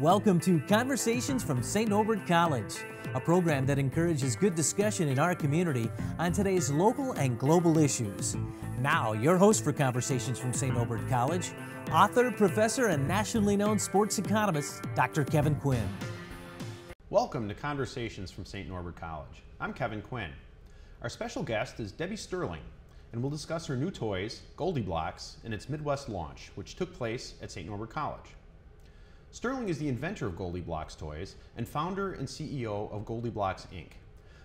Welcome to Conversations from St. Norbert College, a program that encourages good discussion in our community on today's local and global issues. Now, your host for Conversations from St. Norbert College, author, professor, and nationally known sports economist, Dr. Kevin Quinn. Welcome to Conversations from St. Norbert College. I'm Kevin Quinn. Our special guest is Debbie Sterling, and we'll discuss her new toys, GoldieBlox, and its Midwest launch, which took place at St. Norbert College. Sterling is the inventor of GoldieBlox toys and founder and CEO of GoldieBlox Inc.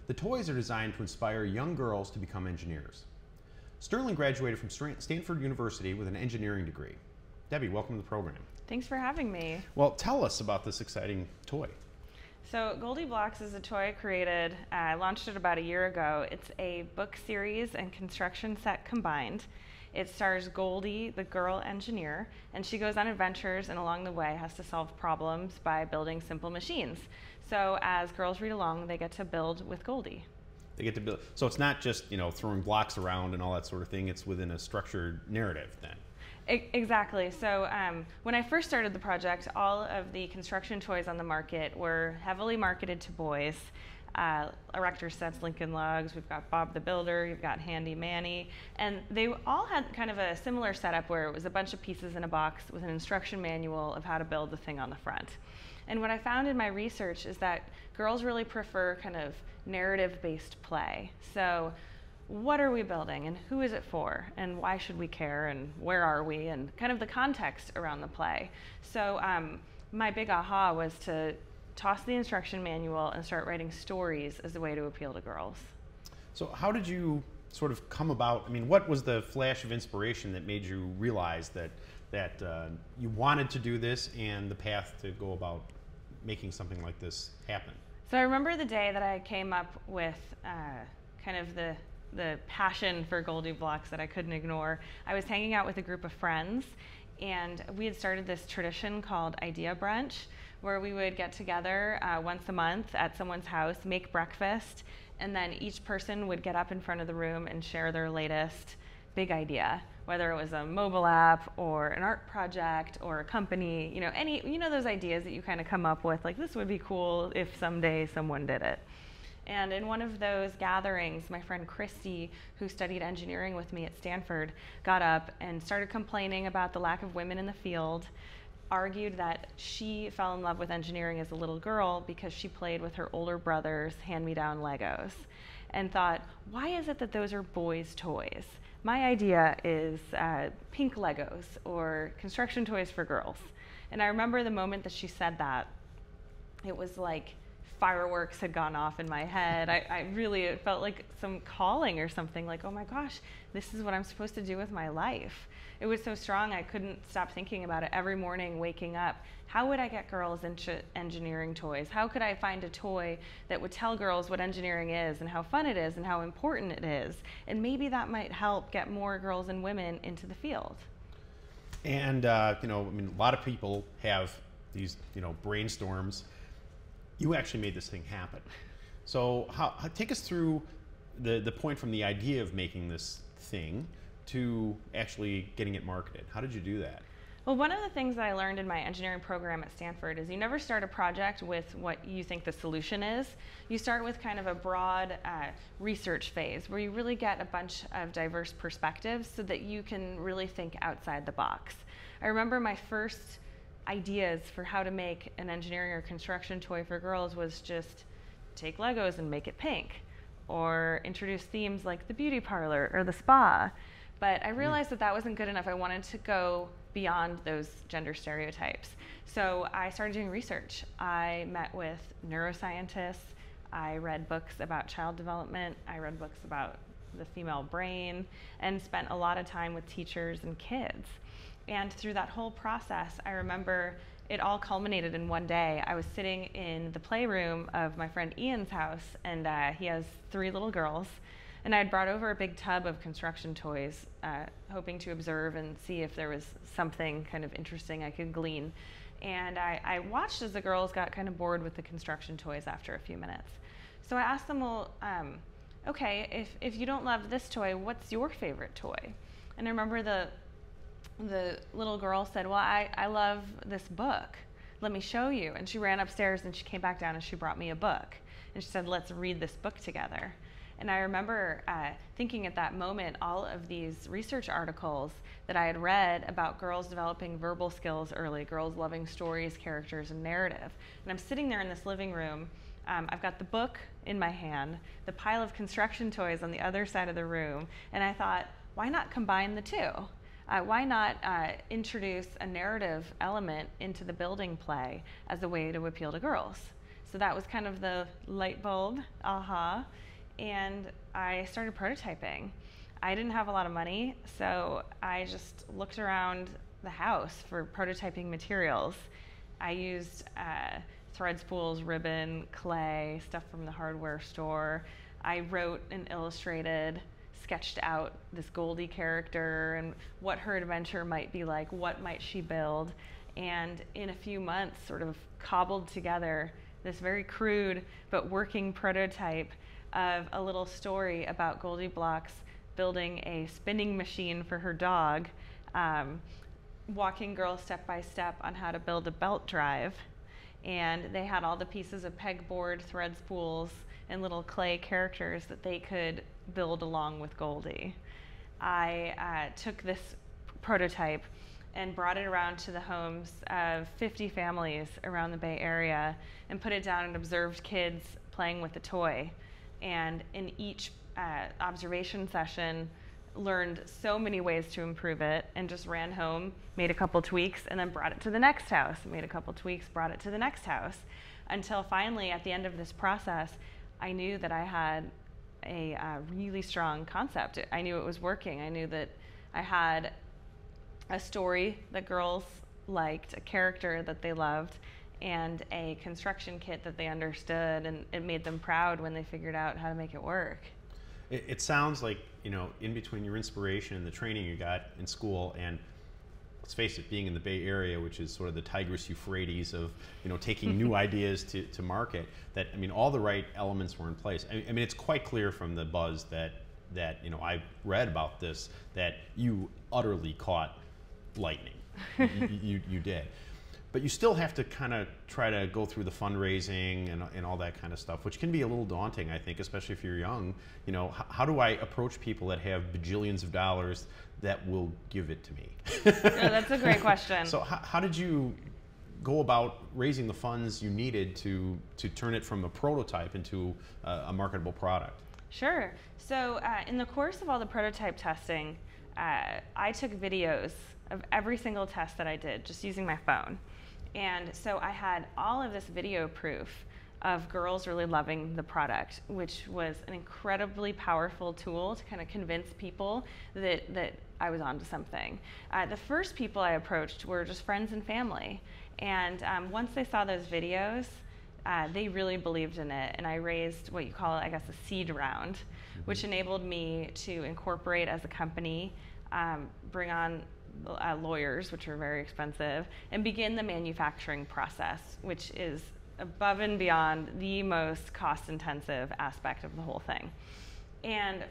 The toys are designed to inspire young girls to become engineers. Sterling graduated from Stanford University with an engineering degree. Debbie, welcome to the program. Thanks for having me. Well, tell us about this exciting toy. So GoldieBlox is a toy created, I launched it about a year ago. It's a book series and construction set combined. It stars Goldie, the girl engineer, and she goes on adventures and along the way has to solve problems by building simple machines. So as girls read along, they get to build with Goldie. They get to build, so it's not just, throwing blocks around and all that sort of thing, it's within a structured narrative then. Exactly. So when I first started the project, all of the construction toys on the market were heavily marketed to boys. Erector sets, Lincoln Logs, we've got Bob the Builder, you've got Handy Manny, and they all had kind of a similar setup where it was a bunch of pieces in a box with an instruction manual of how to build the thing on the front. And what I found in my research is that girls really prefer kind of narrative-based play. So what are we building and who is it for and why should we care and where are we and kind of the context around the play. So my big aha was to toss the instruction manual and start writing stories as a way to appeal to girls. So how did you sort of come about, what was the flash of inspiration that made you realize that you wanted to do this and the path to go about making something like this happen? So I remember the day that I came up with kind of the passion for GoldieBlox that I couldn't ignore. I was hanging out with a group of friends and we had started this tradition called Idea Brunch, where we would get together once a month at someone's house, make breakfast, and then each person would get up in front of the room and share their latest big idea, whether it was a mobile app or an art project or a company, those ideas that you kind of come up with, like this would be cool if someday someone did it. And in one of those gatherings, my friend Christy, who studied engineering with me at Stanford, got up and started complaining about the lack of women in the field, argued that she fell in love with engineering as a little girl because she played with her older brother's hand-me-down Legos, and thought, why is it that those are boys' toys? My idea is pink Legos or construction toys for girls. And I remember the moment that she said that, it was like fireworks had gone off in my head. It felt like some calling or something, like, oh my gosh, this is what I'm supposed to do with my life. It was so strong I couldn't stop thinking about it every morning waking up. How would I get girls into engineering toys? How could I find a toy that would tell girls what engineering is and how fun it is and how important it is? And maybe that might help get more girls and women into the field. And, a lot of people have these, brainstorms. You actually made this thing happen. So take us through the point from the idea of making this thing to actually getting it marketed. How did you do that? Well, one of the things that I learned in my engineering program at Stanford is you never start a project with what you think the solution is. You start with kind of a broad research phase where you really get a bunch of diverse perspectives so that you can really think outside the box. I remember my first ideas for how to make an engineering or construction toy for girls was just take Legos and make it pink, or introduce themes like the beauty parlor or the spa. But I realized that wasn't good enough. I wanted to go beyond those gender stereotypes. So I started doing research. I met with neuroscientists. I read books about child development. I read books about the female brain, and spent a lot of time with teachers and kids. And through that whole process, I remember it all culminated in one day. I was sitting in the playroom of my friend Ian's house, and he has 3 little girls. And I had brought over a big tub of construction toys, hoping to observe and see if there was something kind of interesting I could glean. And I watched as the girls got kind of bored with the construction toys after a few minutes. So I asked them, well, okay, if you don't love this toy, what's your favorite toy? And I remember the little girl said, well, I love this book. let me show you. And she ran upstairs and she came back down and she brought me a book. And she said, let's read this book together. And I remember thinking at that moment, all of these research articles that I had read about girls developing verbal skills early, girls loving stories, characters, and narrative. And I'm sitting there in this living room. I've got the book in my hand, the pile of construction toys on the other side of the room, and I thought, why not combine the two? Why not introduce a narrative element into the building play as a way to appeal to girls? So that was kind of the light bulb, aha. And I started prototyping. I didn't have a lot of money, so I just looked around the house for prototyping materials. I used thread spools, ribbon, clay, stuff from the hardware store. I wrote and illustrated, sketched out this Goldie character and what her adventure might be like, what might she build, and in a few months sort of cobbled together this very crude but working prototype of a little story about GoldieBlox building a spinning machine for her dog, walking girls step by step on how to build a belt drive. And they had all the pieces of pegboard, thread spools, and little clay characters that they could build along with Goldie. I took this prototype and brought it around to the homes of 50 families around the Bay Area and put it down and observed kids playing with the toy. And in each observation session, learned so many ways to improve it, and just ran home, made a couple tweaks, and then brought it to the next house, made a couple tweaks, brought it to the next house, until finally at the end of this process, I knew that I had a really strong concept. I knew it was working. I knew that I had a story that girls liked, a character that they loved, and a construction kit that they understood, and it made them proud when they figured out how to make it work. It sounds like, you know, in between your inspiration and the training you got in school and, let's face it, being in the Bay Area, which is sort of the Tigris Euphrates of, you know, taking new ideas to market, that, I mean, all the right elements were in place. I mean, it's quite clear from the buzz that you know, I read about this, that you utterly caught lightning. you did. But you still have to kind of try to go through the fundraising and all that kind of stuff, which can be a little daunting, I think, especially if you're young. You know, how do I approach people that have bajillions of dollars that will give it to me? No, that's a great question. So how did you go about raising the funds you needed to turn it from a prototype into a marketable product? Sure. So in the course of all the prototype testing, I took videos of every single test that I did, just using my phone. And so I had all of this video proof of girls really loving the product, which was an incredibly powerful tool to kind of convince people that I was onto something. The first people I approached were just friends and family. And once they saw those videos, they really believed in it. And I raised what you call, I guess, a seed round, which enabled me to incorporate as a company, bring on lawyers, which are very expensive, and begin the manufacturing process, which is above and beyond the most cost-intensive aspect of the whole thing. And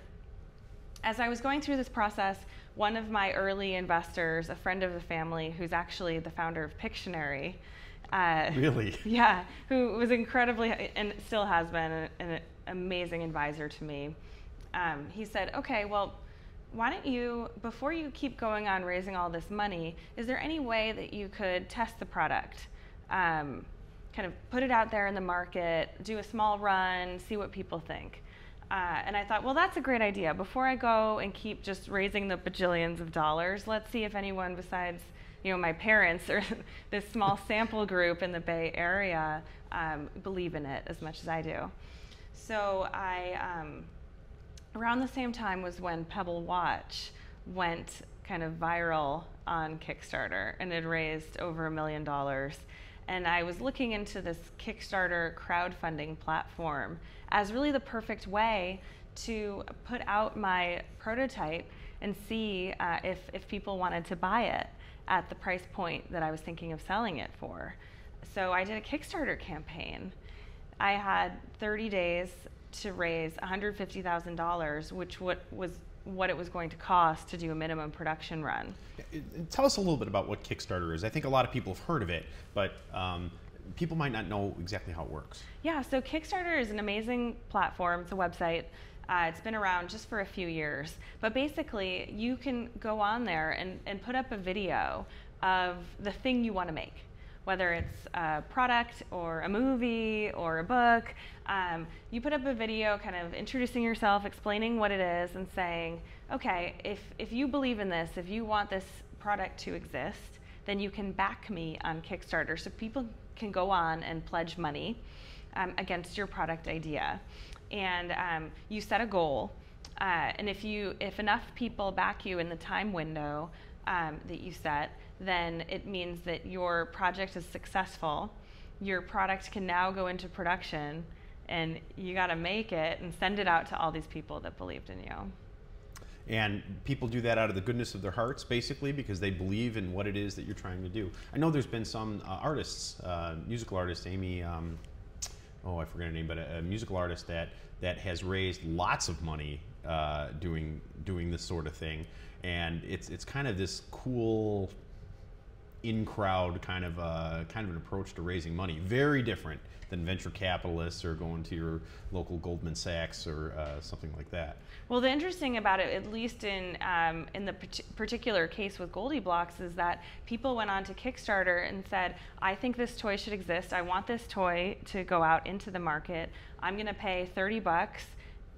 as I was going through this process, one of my early investors, a friend of the family, who's actually the founder of Pictionary, really? Yeah, who was incredibly, and still has been, an amazing advisor to me, he said, okay, well, why don't you, before you keep going on raising all this money, is there any way that you could test the product? Kind of put it out there in the market, do a small run, see what people think. And I thought, well, that's a great idea. Before I go and keep just raising the bajillions of dollars, let's see if anyone besides, you know, my parents or this small sample group in the Bay Area believe in it as much as I do. So around the same time was when Pebble Watch went kind of viral on Kickstarter, and it raised over $1 million. And I was looking into this Kickstarter crowdfunding platform as really the perfect way to put out my prototype and see if people wanted to buy it at the price point that I was thinking of selling it for. So I did a Kickstarter campaign. I had 30 days to raise $150,000, which was what it was going to cost to do a minimum production run. Tell us a little bit about what Kickstarter is. I think a lot of people have heard of it, but people might not know exactly how it works. Yeah, so Kickstarter is an amazing platform. It's a website. It's been around just for a few years, but basically you can go on there and put up a video of the thing you want to make, whether it's a product or a movie or a book. You put up a video kind of introducing yourself, explaining what it is, and saying, okay, if you believe in this, if you want this product to exist, then you can back me on Kickstarter. So people can go on and pledge money against your product idea. And you set a goal, and if enough people back you in the time window that you set, then it means that your project is successful. Your product can now go into production, and you got to make it and send it out to all these people that believed in you. And people do that out of the goodness of their hearts, basically, because they believe in what it is that you're trying to do. I know there's been some artists, musical artist Amy, I forget her name, but a musical artist that has raised lots of money doing this sort of thing, and it's kind of this cool in-crowd kind of an approach to raising money. Very different than venture capitalists or going to your local Goldman Sachs or something like that. Well, the interesting about it, at least in the particular case with GoldieBlox, is that people went on to Kickstarter and said, I think this toy should exist. I want this toy to go out into the market. I'm going to pay $30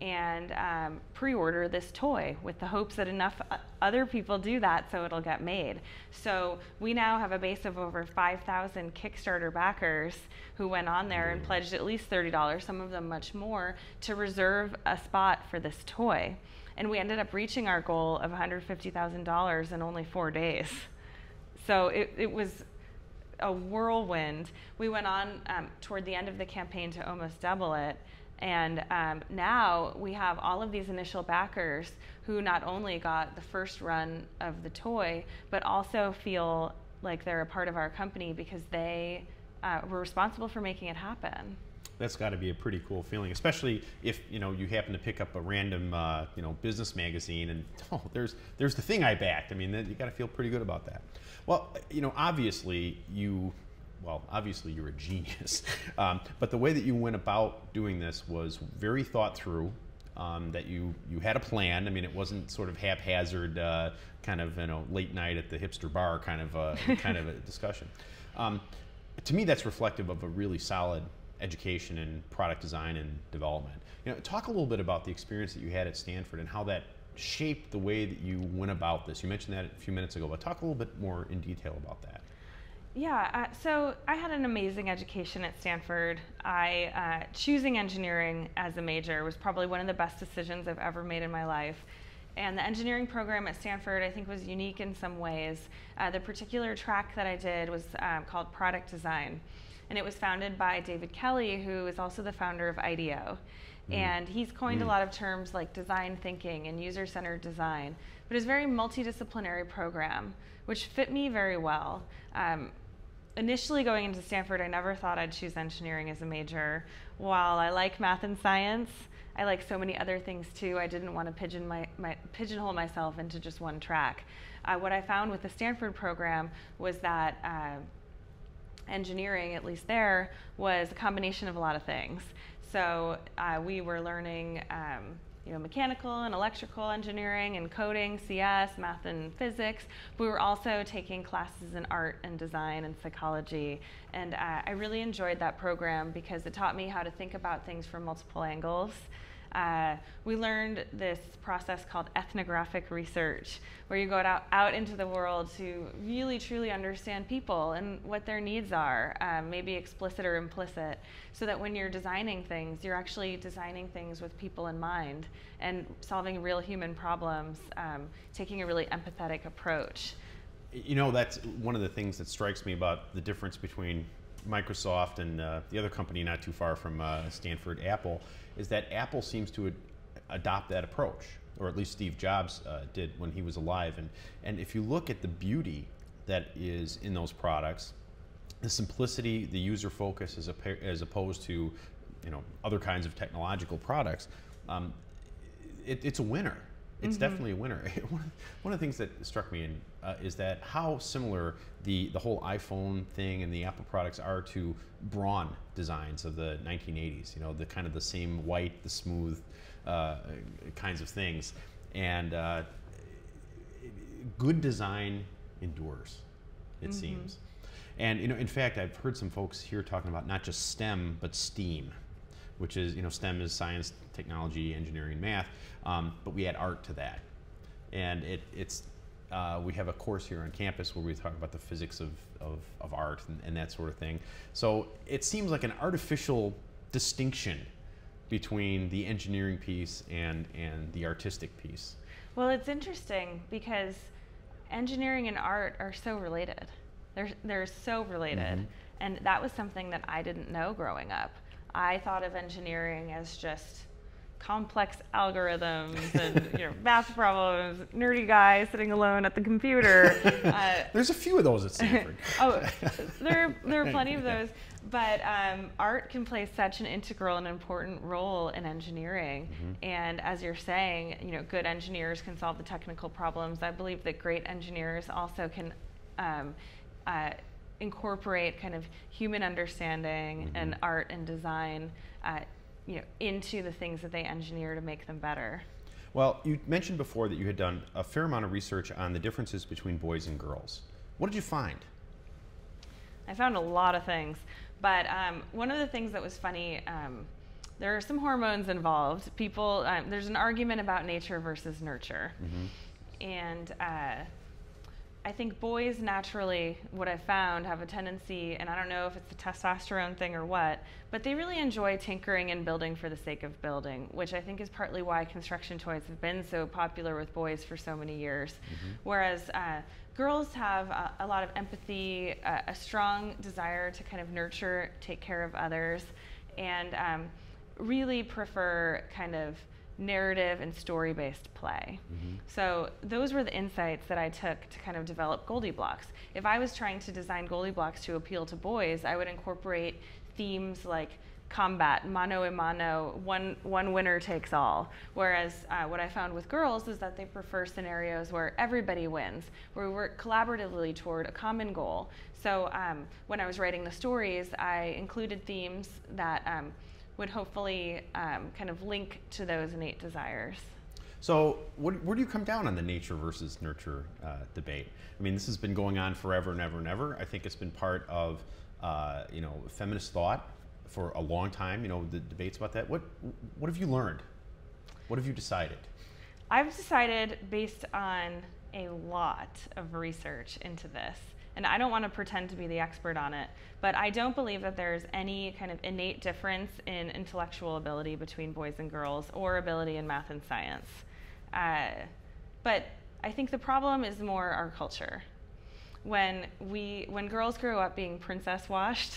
and pre-order this toy with the hopes that enough other people do that so it'll get made. So we now have a base of over 5,000 Kickstarter backers who went on there and pledged at least $30, some of them much more, to reserve a spot for this toy. And we ended up reaching our goal of $150,000 in only 4 days. So it was a whirlwind. We went on toward the end of the campaign to almost double it. And now we have all of these initial backers who not only got the first run of the toy, but also feel like they're a part of our company because they were responsible for making it happen. That's got to be a pretty cool feeling, especially if you happen to pick up a random business magazine and there's the thing I backed. I mean, you got to feel pretty good about that. Well, obviously you're a genius, but the way that you went about doing this was very thought through. That you had a plan. I mean, it wasn't sort of haphazard, kind of late night at the hipster bar kind of a discussion. To me, that's reflective of a really solid education in product design and development. Talk a little bit about the experience that you had at Stanford and how that shaped the way that you went about this. You mentioned that a few minutes ago, but talk a little bit more in detail about that. Yeah, so I had an amazing education at Stanford. Choosing engineering as a major was probably one of the best decisions I've ever made in my life. And the engineering program at Stanford, I think, was unique in some ways. The particular track that I did was called Product Design. And it was founded by David Kelly, who is also the founder of IDEO. And he's coined a lot of terms like design thinking and user-centered design. But it's a very multidisciplinary program, which fit me very well. Initially going into Stanford, I never thought I'd choose engineering as a major. While I like math and science, I like so many other things too. I didn't want to pigeonhole myself into just one track. What I found with the Stanford program was that engineering, at least there, was a combination of a lot of things. So we were learning mechanical and electrical engineering and coding, CS, math and physics. We were also taking classes in art and design and psychology. And I really enjoyed that program because it taught me how to think about things from multiple angles. We learned this process called ethnographic research, where you go out into the world to really truly understand people and what their needs are, maybe explicit or implicit, so that when you're designing things, you're actually designing things with people in mind and solving real human problems, taking a really empathetic approach. That's one of the things that strikes me about the difference between Microsoft and the other company not too far from Stanford, Apple, is that Apple seems to adopt that approach, or at least Steve Jobs did when he was alive. And if you look at the beauty that is in those products, the simplicity, the user focus as opposed to other kinds of technological products, it's a winner. It's definitely a winner. One of the things that struck me is that how similar the whole iPhone thing and the Apple products are to Braun designs of the 1980s. You know, the kind of the same white, the smooth kinds of things. And good design endures, it seems. And, you know, in fact, I've heard some folks here talking about not just STEM, but STEAM, which is, you know, STEM is science, technology, engineering, math, but we add art to that. And we have a course here on campus where we talk about the physics of art and that sort of thing. So it seems like an artificial distinction between the engineering piece and the artistic piece. Well, it's interesting because engineering and art are so related. They're so related. And that was something that I didn't know growing up. I thought of engineering as just complex algorithms and math problems, nerdy guy sitting alone at the computer. There's a few of those at Stanford. Oh, there are plenty of those. But art can play such an integral and important role in engineering. And as you're saying, good engineers can solve the technical problems. I believe that great engineers also can incorporate kind of human understanding and art and design into the things that they engineer to make them better. Well, you mentioned before that you had done a fair amount of research on the differences between boys and girls. What did you find? I found a lot of things, but one of the things that was funny, there are some hormones involved. People, there's an argument about nature versus nurture. And I think boys naturally, what I found, have a tendency, and I don't know if it's a testosterone thing or what, but they really enjoy tinkering and building for the sake of building, which I think is partly why construction toys have been so popular with boys for so many years. Whereas girls have a lot of empathy, a strong desire to kind of nurture, take care of others, and really prefer kind of narrative and story-based play. So those were the insights that I took to kind of develop GoldieBlox. If I was trying to design GoldieBlox to appeal to boys, I would incorporate themes like combat, mano a mano, one winner takes all. Whereas what I found with girls is that they prefer scenarios where everybody wins, where we work collaboratively toward a common goal. So when I was writing the stories, I included themes that would hopefully kind of link to those innate desires. So where do you come down on the nature versus nurture debate? I mean, this has been going on forever and ever and ever. I think it's been part of feminist thought for a long time, the debates about that. What have you learned? What have you decided? I've decided based on a lot of research into this, and I don't want to pretend to be the expert on it, but I don't believe that there's any kind of innate difference in intellectual ability between boys and girls or ability in math and science. But I think the problem is more our culture. When girls grow up being princess washed,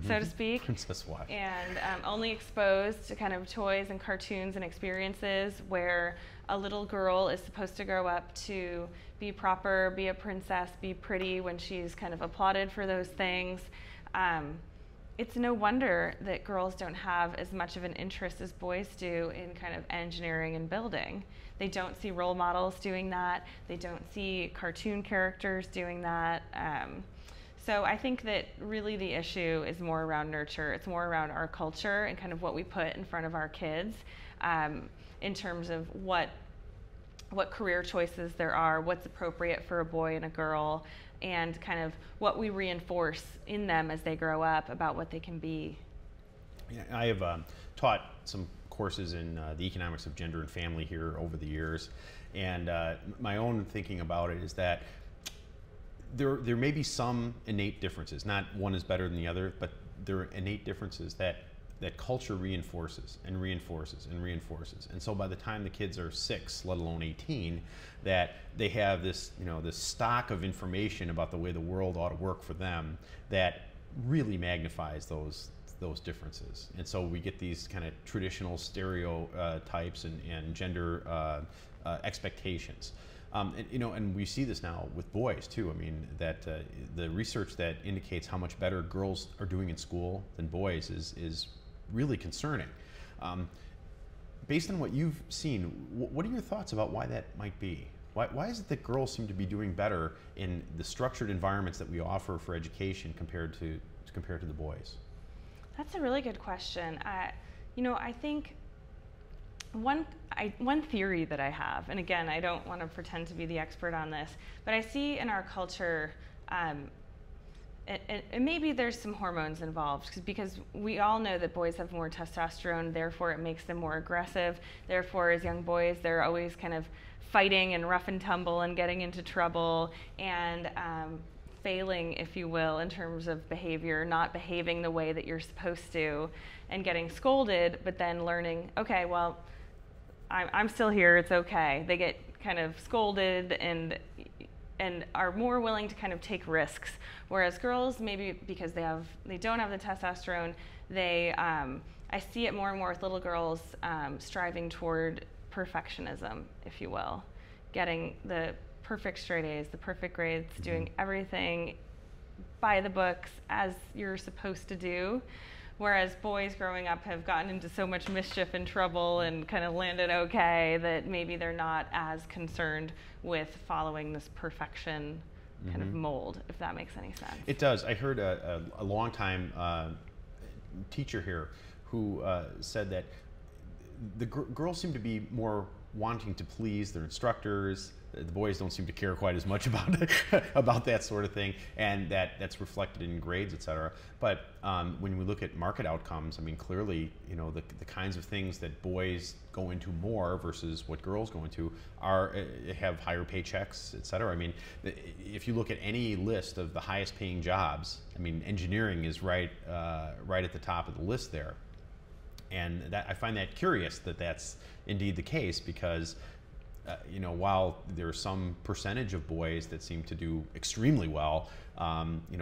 so to speak, princess washed, and only exposed to kind of toys and cartoons and experiences where a little girl is supposed to grow up to be proper, be a princess, be pretty when she's kind of applauded for those things. It's no wonder that girls don't have as much of an interest as boys do in kind of engineering and building. They don't see role models doing that. They don't see cartoon characters doing that. So I think that really the issue is more around nurture. It's more around our culture and kind of what we put in front of our kids in terms of what career choices there are, what's appropriate for a boy and a girl, and kind of what we reinforce in them as they grow up about what they can be. Yeah, I have taught some courses in the economics of gender and family here over the years, and my own thinking about it is that there may be some innate differences. Not one is better than the other, but there are innate differences that culture reinforces and reinforces and reinforces. And so by the time the kids are 6, let alone 18, that they have this, this stock of information about the way the world ought to work for them that really magnifies those differences. And so we get these kind of traditional stereotypes and gender expectations. And we see this now with boys too. I mean, that the research that indicates how much better girls are doing in school than boys is really concerning. based on what you've seen, what are your thoughts about why that might be? Why is it that girls seem to be doing better in the structured environments that we offer for education compared to the boys? That's a really good question. I think one theory that I have, and again, I don't want to pretend to be the expert on this, but I see in our culture, and maybe there's some hormones involved, because we all know that boys have more testosterone, therefore it makes them more aggressive. Therefore, as young boys, they're always kind of fighting and rough and tumble and getting into trouble and failing, if you will, in terms of behavior, not behaving the way that you're supposed to, and getting scolded, but then learning, okay, well, I'm still here, it's okay. They get kind of scolded and are more willing to kind of take risks. Whereas girls, maybe because they don't have the testosterone, I see it more and more with little girls striving toward perfectionism, if you will, getting the perfect straight A's, the perfect grades, doing everything by the books as you're supposed to do. Whereas boys growing up have gotten into so much mischief and trouble and kind of landed okay that maybe they're not as concerned with following this perfection kind of mold, if that makes any sense. It does. I heard a long-time teacher here who said that the girls seem to be more wanting to please their instructors. The boys don't seem to care quite as much about that sort of thing, and that's reflected in grades, etc. But when we look at market outcomes, I mean, clearly, the kinds of things that boys go into more versus what girls go into have higher paychecks, etc. I mean, if you look at any list of the highest paying jobs, I mean, engineering is right at the top of the list there. And I find that curious that that's indeed the case, because while there's some percentage of boys that seem to do extremely well,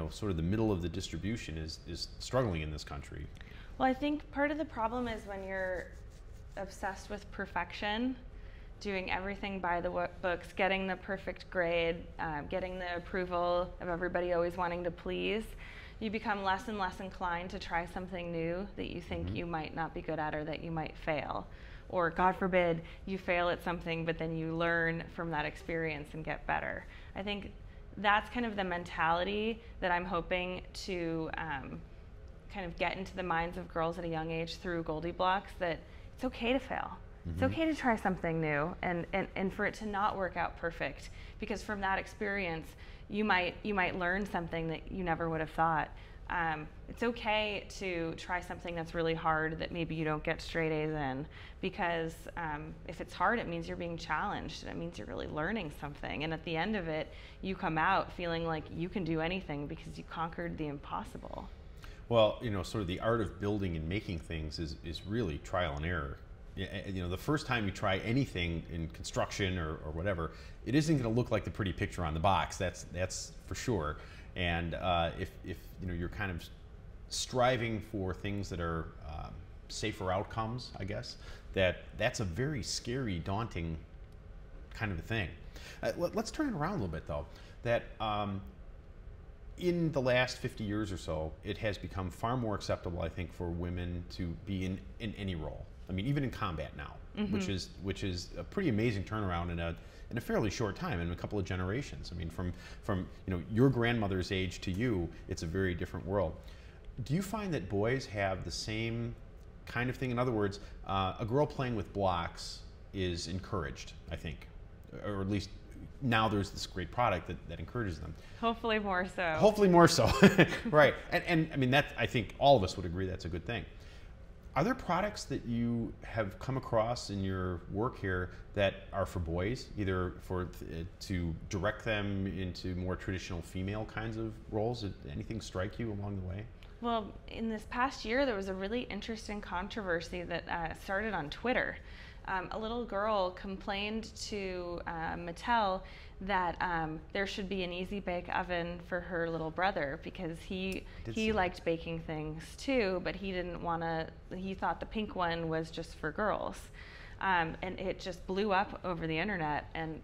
sort of the middle of the distribution is struggling in this country. Well, I think part of the problem is when you're obsessed with perfection, doing everything by the books, getting the perfect grade, getting the approval of everybody always wanting to please, you become less and less inclined to try something new that you think you might not be good at or that you might fail. Or God forbid, you fail at something, but then you learn from that experience and get better. I think that's kind of the mentality that I'm hoping to kind of get into the minds of girls at a young age through GoldieBlox, that it's okay to fail. It's okay to try something new and for it to not work out perfect, because from that experience, you might learn something that you never would have thought. It's okay to try something that's really hard that maybe you don't get straight A's in, because if it's hard, it means you're being challenged, and it means you're really learning something. And at the end of it, you come out feeling like you can do anything because you conquered the impossible. Well, sort of the art of building and making things is really trial and error. The first time you try anything in construction or whatever, it isn't going to look like the pretty picture on the box. That's for sure. And if you're kind of striving for things that are safer outcomes, I guess, that's a very scary, daunting kind of a thing. Let's turn it around a little bit, though. That in the last 50 years or so, it has become far more acceptable, I think, for women to be in any role. I mean, even in combat now, which is a pretty amazing turnaround in a fairly short time, in a couple of generations. I mean, from your grandmother's age to you, it's a very different world. Do you find that boys have the same kind of thing? In other words, a girl playing with blocks is encouraged, I think, or at least now there's this great product that encourages them. Hopefully more so. Hopefully more so, right? And I mean, I think all of us would agree that's a good thing. Are there products that you have come across in your work here that are for boys, either to direct them into more traditional female kinds of roles? Did anything strike you along the way? Well, in this past year, there was a really interesting controversy that started on Twitter. A little girl complained to Mattel that there should be an easy bake oven for her little brother, because he liked baking things too, but he didn't want to. He thought the pink one was just for girls, and it just blew up over the internet. And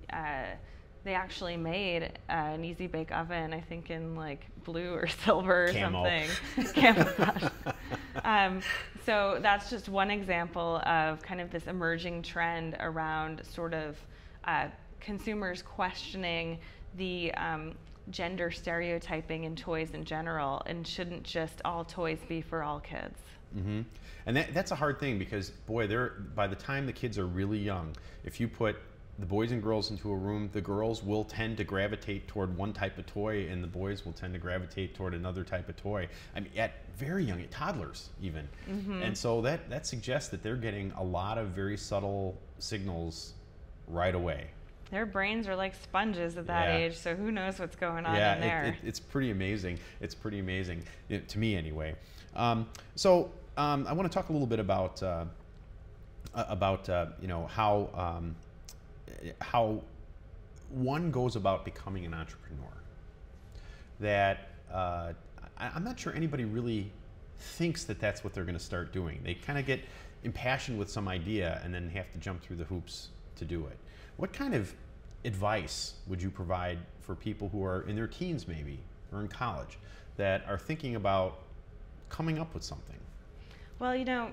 they actually made an easy bake oven, I think in like blue or silver or Camo. something. Camouflage. So that's just one example of kind of this emerging trend around sort of consumers questioning the gender stereotyping in toys in general, and shouldn't just all toys be for all kids. Mm-hmm. And that's a hard thing because, boy, by the time the kids are really young, if you put the boys and girls into a room, the girls will tend to gravitate toward one type of toy and the boys will tend to gravitate toward another type of toy. I mean, at very young, at toddlers even. Mm-hmm. And so that suggests that they're getting a lot of very subtle signals right away. Their brains are like sponges at that age, so who knows what's going on in there. It's pretty amazing. It's pretty amazing, to me anyway. I want to talk a little bit about you know, how one goes about becoming an entrepreneur. That I'm not sure anybody really thinks that that's what they're going to start doing. They kind of get impassioned with some idea and then have to jump through the hoops to do it. What kind of advice would you provide for people who are in their teens maybe, or in college, that are thinking about coming up with something? Well, you know,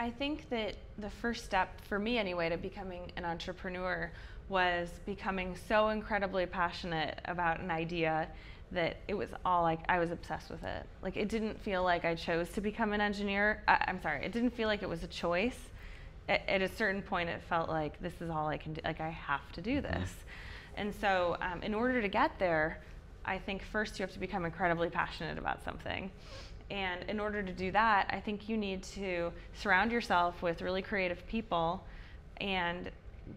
I think that the first step, for me anyway, to becoming an entrepreneur was becoming so incredibly passionate about an idea that it was all like, I was obsessed with it. Like, it didn't feel like I chose to become an engineer. I'm sorry, it didn't feel like it was a choice. At a certain point, it felt like, this is all I can do, like, I have to do this. Mm-hmm. And so in order to get there, I think first you have to become incredibly passionate about something. And in order to do that, I think you need to surround yourself with really creative people and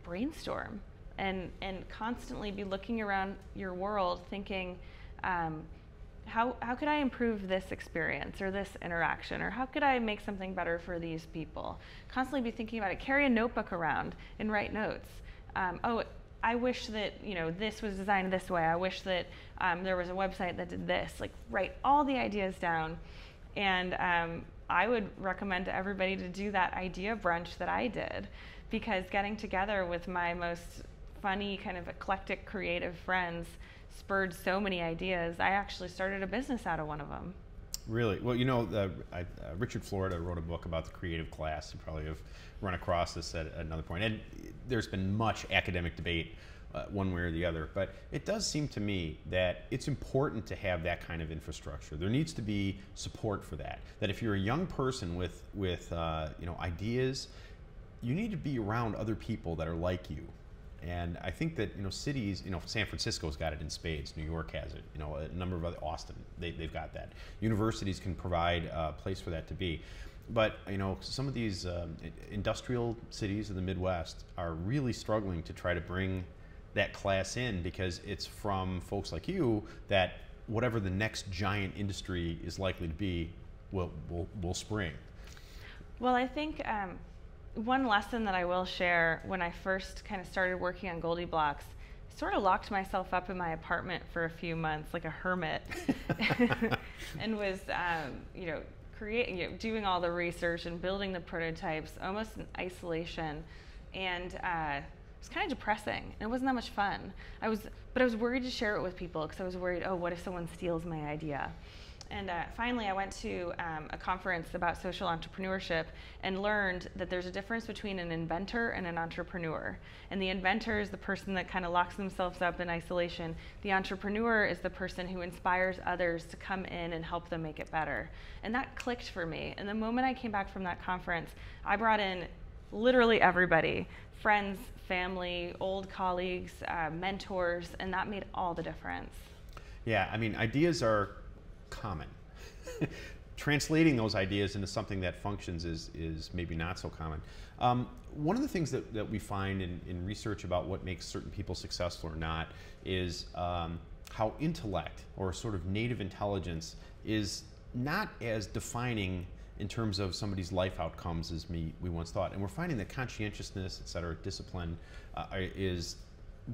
brainstorm and constantly be looking around your world thinking, how could I improve this experience or this interaction, or how could I make something better for these people? Constantly be thinking about it. Carry a notebook around and write notes. Oh, I wish that, you know, this was designed this way. I wish that there was a website that did this. Like, write all the ideas down. And I would recommend to everybody to do that idea brunch that I did, because getting together with my most funny, kind of eclectic, creative friends spurred so many ideas. I actually started a business out of one of them. Really? Well, you know, Richard Florida wrote a book about the creative class. You probably have run across this at another point. And there's been much academic debate one way or the other. But it does seem to me that it's important to have that kind of infrastructure. There needs to be support for that. That if you're a young person with you know, ideas, you need to be around other people that are like you. And I think that, you know, cities, you know, San Francisco's got it in spades. New York has it. You know, a number of other, Austin, they've got that. Universities can provide a place for that to be. But, you know, some of these industrial cities in the Midwest are really struggling to try to bring that class in, because it's from folks like you that whatever the next giant industry is likely to be will spring. Well, I think one lesson that I will share, when I first kind of started working on GoldieBlox, I sort of locked myself up in my apartment for a few months like a hermit and was, you know, doing all the research and building the prototypes almost in isolation. And it was kind of depressing, and it wasn't that much fun. But I was worried to share it with people, because I was worried, oh, what if someone steals my idea? And finally, I went to a conference about social entrepreneurship and learned that there's a difference between an inventor and an entrepreneur. And the inventor is the person that kind of locks themselves up in isolation. The entrepreneur is the person who inspires others to come in and help them make it better. And that clicked for me. And the moment I came back from that conference, I brought in literally everybody, friends, family, old colleagues, mentors, and that made all the difference. Yeah, I mean, ideas are common. Translating those ideas into something that functions is maybe not so common. One of the things that we find in research about what makes certain people successful or not is how intellect, or sort of native intelligence, is not as defining in terms of somebody's life outcomes as we once thought. And we're finding that conscientiousness, et cetera, discipline is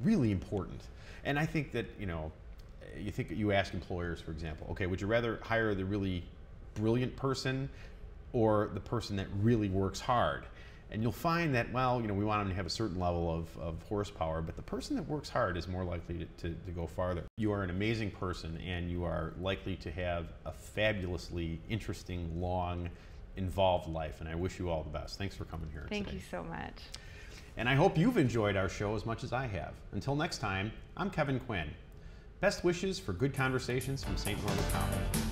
really important. And I think that, you know, you ask employers, for example, okay, would you rather hire the really brilliant person or the person that really works hard? And you'll find that, well, you know, we want them to have a certain level of horsepower, but the person that works hard is more likely to go farther. You are an amazing person, and you are likely to have a fabulously interesting, long, involved life, and I wish you all the best. Thanks for coming here today. Thank you so much. And I hope you've enjoyed our show as much as I have. Until next time, I'm Kevin Quinn. Best wishes for good conversations from St. Norbert College.